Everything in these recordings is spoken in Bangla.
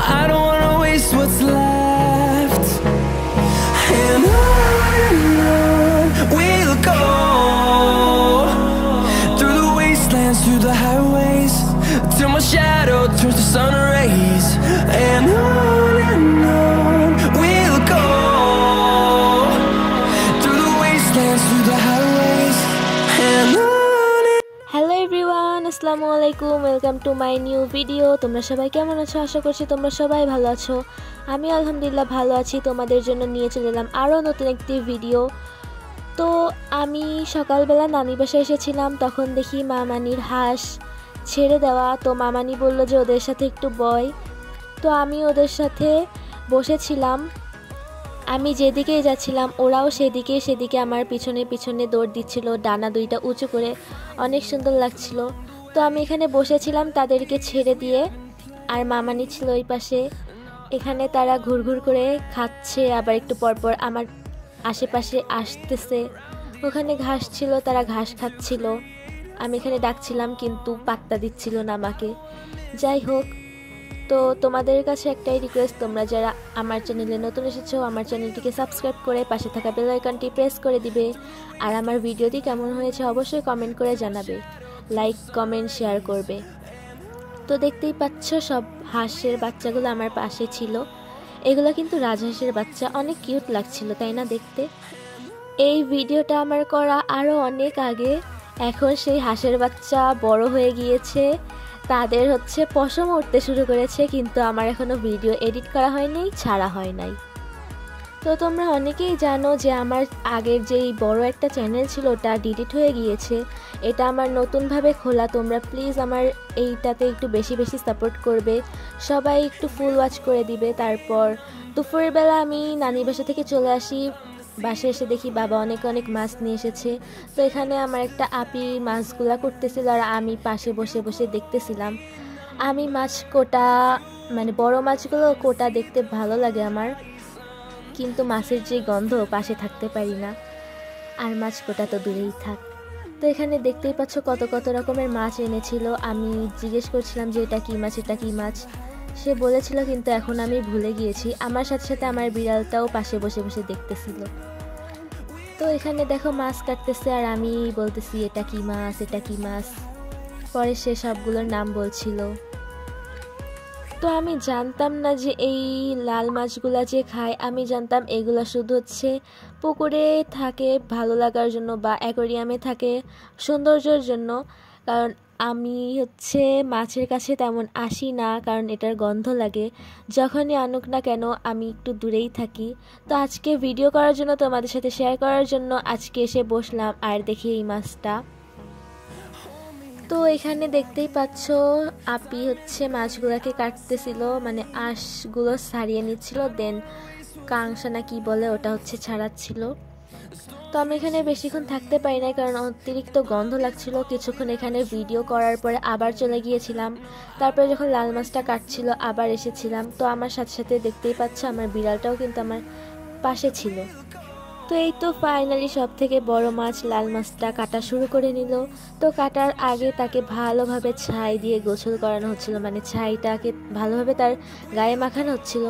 I don't wanna waste what's left. And on we'll go, through the wastelands, through the highways, till my shadow turns to sun rays. And on we'll go, through the wastelands, through the highways, and on. Hello everyone, আসসালামু আলাইকুম। Welcome to my new video. তোমরা সবাই কেমন আছো? আশা করছি তোমরা সবাই ভালো আছো। আমি আলহামদুলিল্লাহ ভালো আছি। তোমাদের জন্য নিয়ে চলে এলাম আরও নতুন একটি ভিডিও। তো আমি সকালবেলা নানি বাসায় এসেছিলাম, তখন দেখি মামানির হাঁস ছেড়ে দেওয়া। তো মামানি বলল যে ওদের সাথে একটু বয়। তো আমি ওদের সাথে বসেছিলাম। আমি যেদিকেই যাচ্ছিলাম ওরাও সেদিকে আমার পিছনে পিছনে দৌড় দিচ্ছিল, ডানা দুইটা উঁচু করে, অনেক সুন্দর লাগছিল। তো আমি এখানে বসেছিলাম তাদেরকে ছেড়ে দিয়ে, আর মামানি ছিল ওই পাশে। এখানে তারা ঘুরঘুর করে খাচ্ছে, আবার একটু পরপর আমার আশেপাশে আসতেছে। ওখানে ঘাস ছিল, তারা ঘাস খাচ্ছিল। আমি এখানে ডাকছিলাম কিন্তু পাত্তা দিচ্ছিল না আমাকে। যাই হোক, তো তোমাদের কাছে একটাই রিকোয়েস্ট, তোমরা যারা আমার চ্যানেলে নতুন এসেছো আমার চ্যানেলটিকে সাবস্ক্রাইব করে পাশে থাকা বেল আইকনটি প্রেস করে দিবে। আর আমার ভিডিওটি কেমন হয়েছে অবশ্যই কমেন্ট করে জানাবে, লাইক কমেন্ট শেয়ার করবে। তো দেখতেই পাচ্ছ সব হাঁসের বাচ্চাগুলো আমার পাশে ছিল। এগুলো কিন্তু রাজহাঁসের বাচ্চা, অনেক কিউট লাগছিল তাই না দেখতে। এই ভিডিওটা আমার করা আরও অনেক আগে। এখন সেই হাঁসের বাচ্চা বড় হয়ে গিয়েছে, তাদের পশম উঠতে শুরু করেছে, কিন্তু আমার এখনও ভিডিও এডিট করা হয়নি, ছাড়া হয় নাই। তো তোমরা অনেকেই জানো যে আমার আগের যেই বড় একটা চ্যানেল ছিল ওটা ডিলিট হয়ে গিয়েছে। এটা আমার নতুনভাবে খোলা। তোমরা প্লিজ আমার এইটাতে একটু বেশি বেশি সাপোর্ট করবে, সবাই একটু ফুল ওয়াচ করে দিবে। তারপর দুপুরের বেলা আমি নানি বাসা থেকে চলে আসি, বাসায় এসে দেখি বাবা অনেক অনেক মাছ নিয়ে এসেছে। তো এখানে আমার একটা আপি মাছগুলা করতেছিল আর আমি পাশে বসে বসে দেখতেছিলাম। আমি মাছ কোটা, মানে বড় মাছগুলো কোটা দেখতে ভালো লাগে আমার, কিন্তু মাছের যে গন্ধ পাশে থাকতে পারি না। আর মাছ কোটা তো দূরেই থাক। তো এখানে দেখতেই পাচ্ছ কত কত রকমের মাছ এনেছিল। আমি জিজ্ঞেস করছিলাম যে এটা কী মাছ, এটা কী মাছ। সে বলেছিল, কিন্তু এখন আমি ভুলে গিয়েছি। আমার সাথে সাথে আমার বিড়ালটাও পাশে বসে বসে দেখতেছিল। তো এখানে দেখো মাছ কাটতেছে আর আমি বলতেছি এটা কি মাছ, এটা কি মাছ। পরে সে সবগুলোর নাম বলছিল। তো আমি জানতাম না যে এই লাল মাছগুলা যে খায়, আমি জানতাম এগুলো শুধু পুকুরে থাকে ভালো লাগার জন্য বা অ্যাকোয়ারিয়ামে থাকে সৌন্দর্যের জন্য। কারণ আমি মাছের কাছে তেমন আসি না, কারণ এটার গন্ধ লাগে। যখনই আনুক না কেন আমি একটু দূরেই থাকি। তো আজকে ভিডিও করার জন্য, তোমাদের সাথে শেয়ার করার জন্য আজকে এসে বসলাম আর দেখি এই মাছটা। তো এখানে দেখতেই পাচ্ছ আপি মাছগুলোকে কাটতেছিল, মানে আঁশগুলো ছাড়িয়ে নিচ্ছিল, দেন কাংসা না কি বলে ওটা ছাড়াচ্ছিল। তো আমি এখানে বেশিক্ষণ থাকতে পারি না, কারণ অতিরিক্ত গন্ধ লাগছিল। কিছুক্ষণ এখানে ভিডিও করার পরে আবার চলে গিয়েছিলাম। তারপরে যখন লাল মাছটা কাটছিল আবার এসেছিলাম। তো আমার সাথে সাথে দেখতেই পাচ্ছ আমার বিড়ালটাও কিন্তু আমার পাশে ছিল। তো এই তো ফাইনালি সব থেকে বড় মাছ লাল মাছটা কাটা শুরু করে নিল। তো কাটার আগে তাকে ভালোভাবে ছাই দিয়ে গোসল করানো হচ্ছিল, মানে ছাইটাকে ভালোভাবে তার গায়ে মাখানো হচ্ছিল।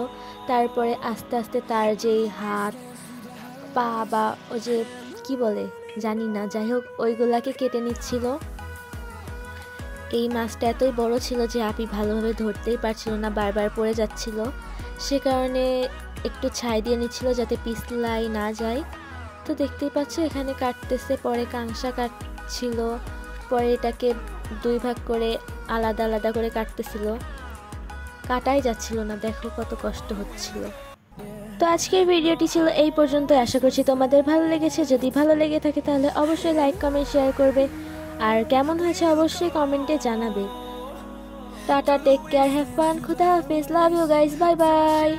তারপরে আস্তে আস্তে তার যেই হাত পা বা ওই যে কি বলে জানি না, যাই হোক ওইগুলাকে কেটে নিচ্ছিল। এই মাছটা এতই বড় ছিল যে আপনি ভালোভাবে ধরতেই পারছিল না, বারবার পড়ে যাচ্ছিল। সে কারণে একটু ছাই দিয়ে নিচ্ছিল যাতে পিছলাই না যায়। তো দেখতেই পাচ্ছ এখানে কাটতেছে, পরে কাংসা কাটছিল, পরে এটাকে দুই ভাগ করে আলাদা আলাদা করে কাটতেছিল, কাটাই যাচ্ছিল না, দেখো কত কষ্ট হচ্ছিল। তো আজকের ভিডিওটি ছিল এই পর্যন্ত। আশা করছি তোমাদের ভালো লেগেছে। যদি ভালো লেগে থাকে তাহলে অবশ্যই লাইক কমেন্ট শেয়ার করবে, আর কেমন হয়েছে অবশ্যই কমেন্টে জানাবে। Tata, take care, have fun, খুদা হাফেজ, love you guys, bye by.